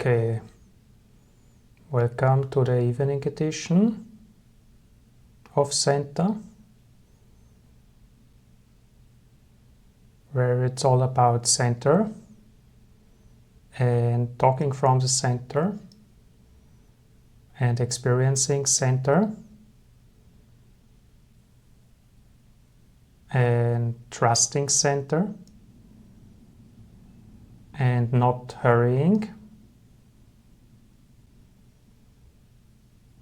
Okay, welcome to the evening edition of Center, where it's all about center and talking from the center and experiencing center and trusting center and not hurrying.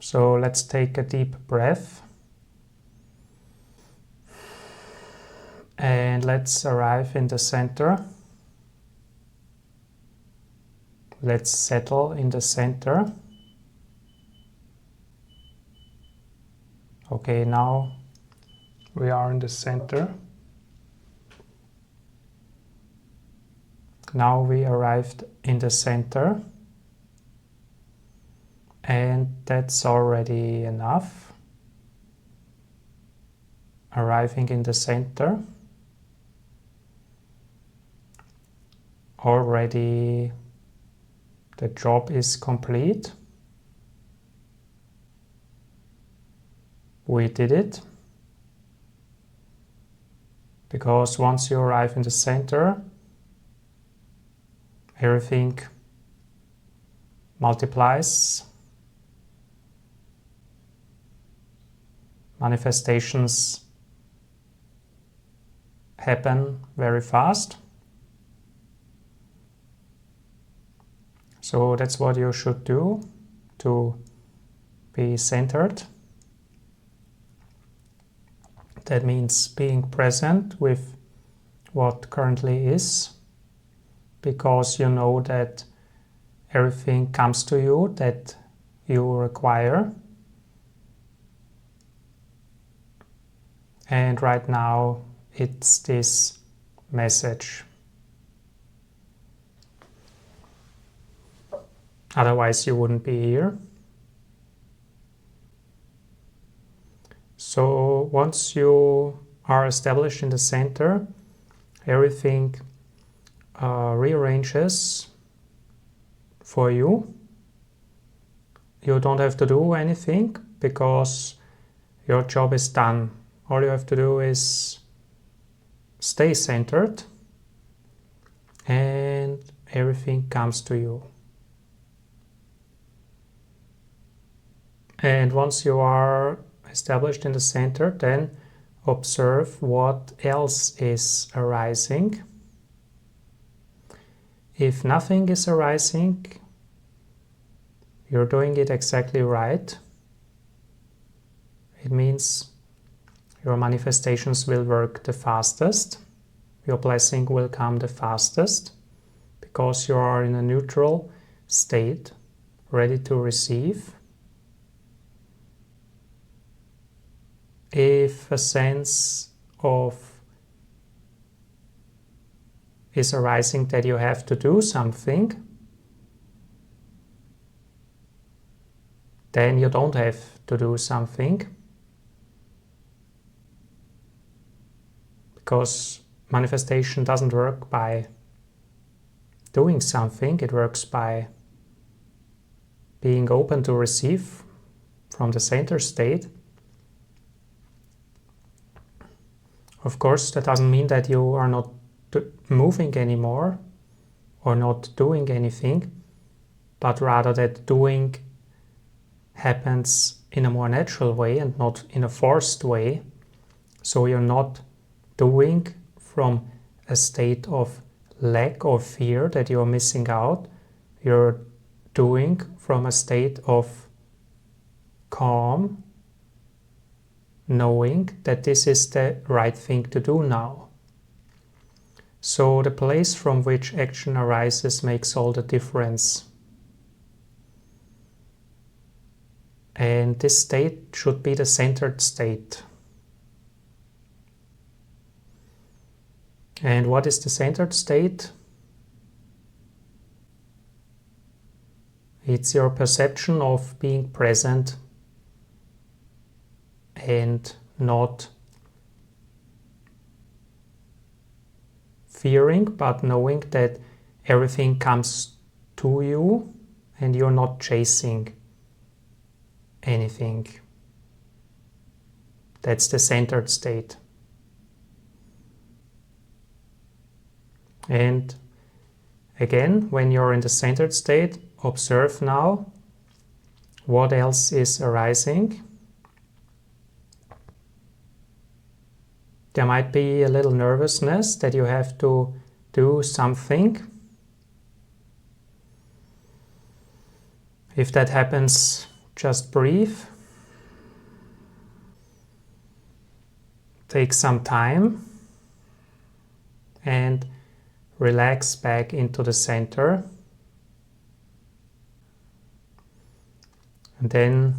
So let's take a deep breath and let's arrive in the center. Let's settle in the center. Okay, now we are in the center. Now we arrived in the center. And that's already enough. Arriving in the center. Already the job is complete. We did it. Because once you arrive in the center, everything multiplies. Manifestations happen very fast. So that's what you should do to be centered. That means being present with what currently is, because you know that everything comes to you that you require. And right now it's this message. Otherwise you wouldn't be here. So once you are established in the center, everything rearranges for you. You don't have to do anything because your job is done. All you have to do is stay centered and everything comes to you. And once you are established in the center, then observe what else is arising. If nothing is arising, you're doing it exactly right. It means your manifestations will work the fastest. Your blessing will come the fastest because you are in a neutral state, ready to receive. If a sense of is arising that you have to do something, then you don't have to do something. Because manifestation doesn't work by doing something, it works by being open to receive from the center state. Of course, that doesn't mean that you are not moving anymore or not doing anything, but rather that doing happens in a more natural way and not in a forced way. So you're not doing from a state of lack or fear that you're missing out. You're doing from a state of calm, knowing that this is the right thing to do now. So the place from which action arises makes all the difference. And this state should be the centered state. And what is the centered state? It's your perception of being present and not fearing, but knowing that everything comes to you and you're not chasing anything. That's the centered state. And again, when you're in the centered state, observe now what else is arising. There might be a little nervousness that you have to do something. If that happens, just breathe. Take some time and relax back into the center. And then,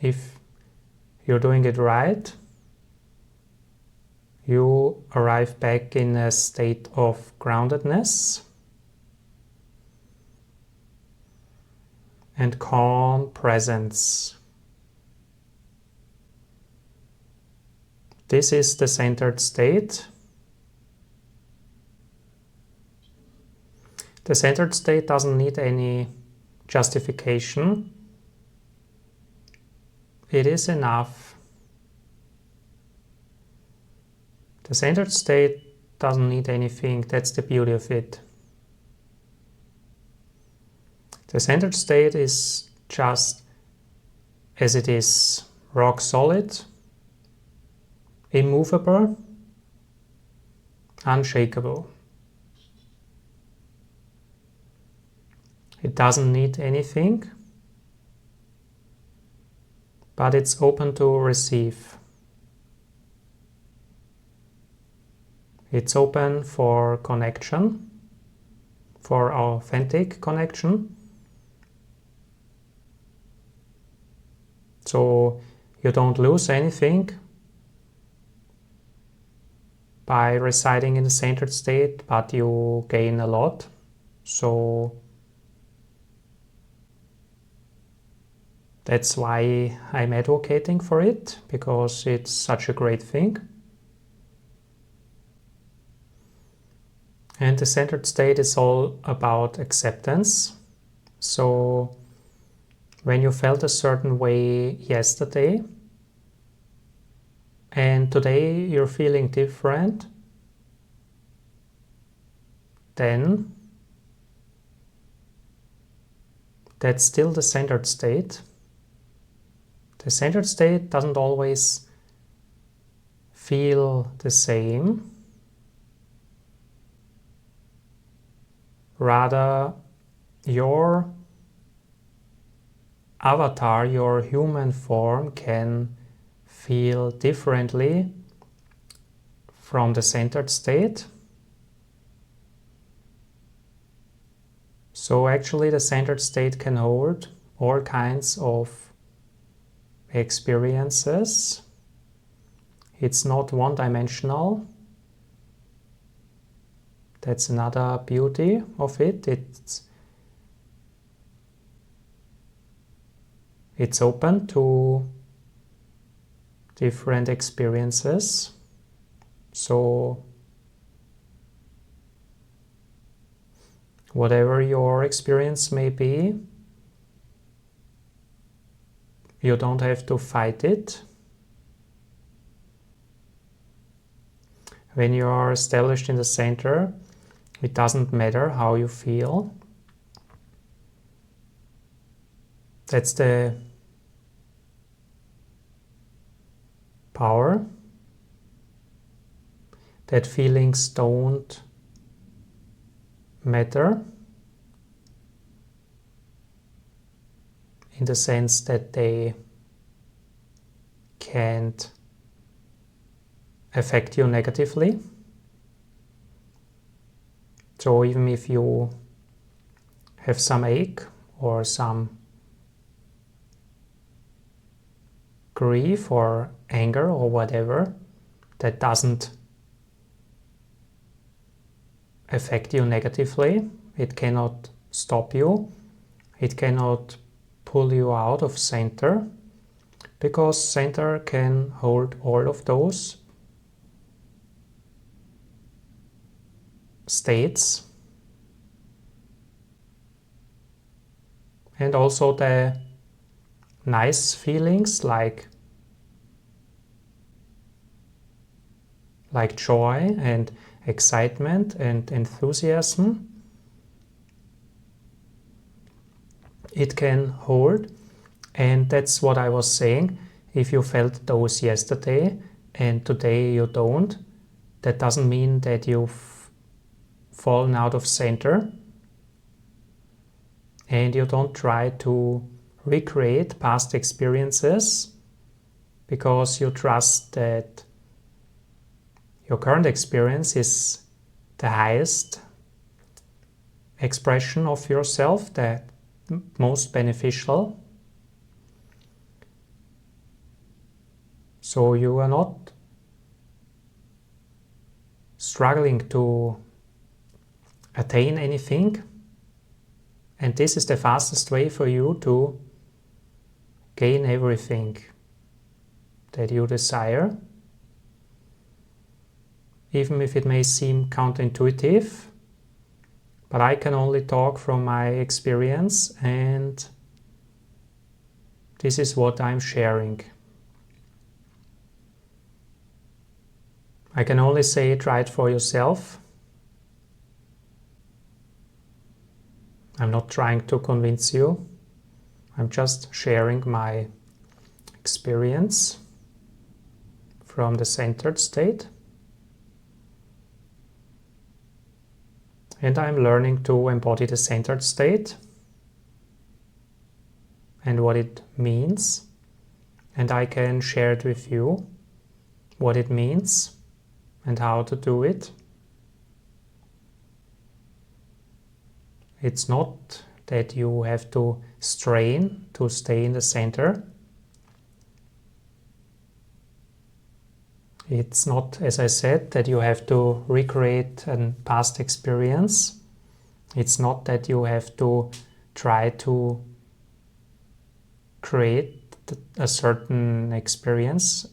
if you're doing it right, you arrive back in a state of groundedness and calm presence. This is the centered state. The centered state doesn't need any justification. It is enough. The centered state doesn't need anything. That's the beauty of it. The centered state is just as it is, rock solid, immovable, unshakable. It doesn't need anything, but it's open to receive. It's open for connection, for authentic connection. So you don't lose anything by residing in the centered state, but you gain a lot. So that's why I'm advocating for it, because it's such a great thing. And the centered state is all about acceptance. So when you felt a certain way yesterday, and today you're feeling different, then that's still the centered state. The centered state doesn't always feel the same. Rather, your avatar, your human form, can feel differently from the centered state. So actually the centered state can hold all kinds of experiences. It's not one-dimensional. That's another beauty of it. It's open to different experiences. So whatever your experience may be, you don't have to fight it. When you are established in the center, it doesn't matter how you feel. That's the power, that feelings don't matter, in the sense that they can't affect you negatively. So even if you have some ache or some grief or anger or whatever, that doesn't affect you negatively. It cannot stop you. It cannot pull you out of center, because center can hold all of those states. and also the nice feelings like joy and excitement and enthusiasm it can hold. And that's what I was saying. If you felt those yesterday and today you don't, that doesn't mean that you've fallen out of center, and you don't try to recreate past experiences because you trust that your current experience is the highest expression of yourself, the most beneficial. So you are not struggling to attain anything, and this is the fastest way for you to gain everything that you desire. Even if it may seem counterintuitive, but I can only talk from my experience, and this is what I'm sharing. I can only say try it for yourself. I'm not trying to convince you. I'm just sharing my experience from the centered state. And I'm learning to embody the centered state and what it means. And I can share it with you, what it means and how to do it. It's not that you have to strain to stay in the center. It's not, as I said, that you have to recreate a past experience. It's not that you have to try to create a certain experience.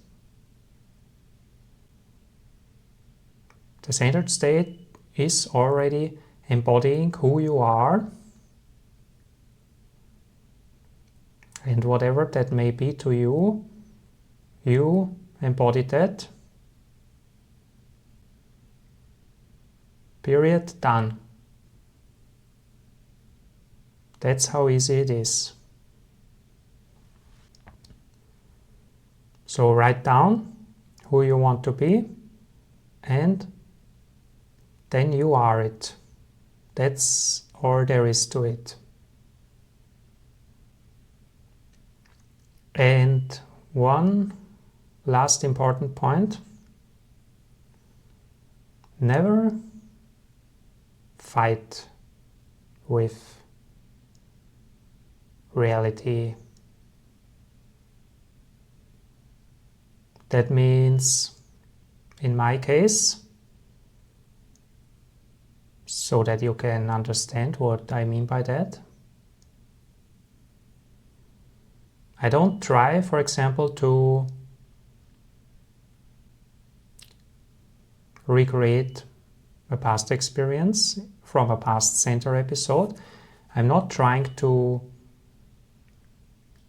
The centered state is already embodying who you are, and whatever that may be to you, you embody that. Period. Done. That's how easy it is. So write down who you want to be, and then you are it. That's all there is to it. And one last important point: never fight with reality. That means, in my case, so that you can understand what I mean by that, I don't try, for example, to recreate a past experience from a past center episode. I'm not trying to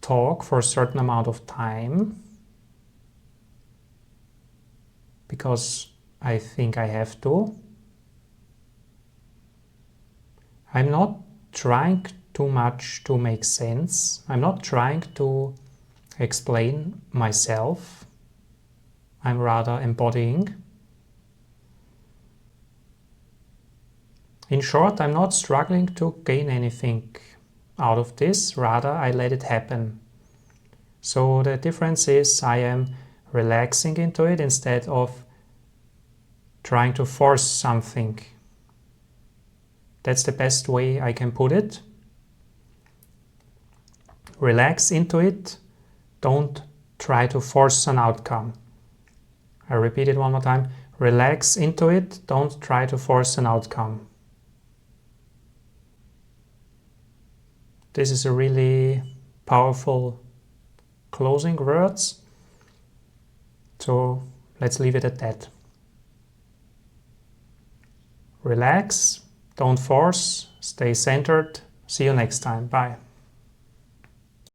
talk for a certain amount of time because I think I have to. I'm not trying too much to make sense. I'm not trying to explain myself. I'm rather embodying. In short, I'm not struggling to gain anything out of this, rather I let it happen. So the difference is I am relaxing into it instead of trying to force something. That's the best way I can put it. Relax into it. Don't try to force an outcome. I repeat it one more time. Relax into it. Don't try to force an outcome. This is a really powerful closing words. So let's leave it at that. Relax, don't force, stay centered. See you next time. Bye.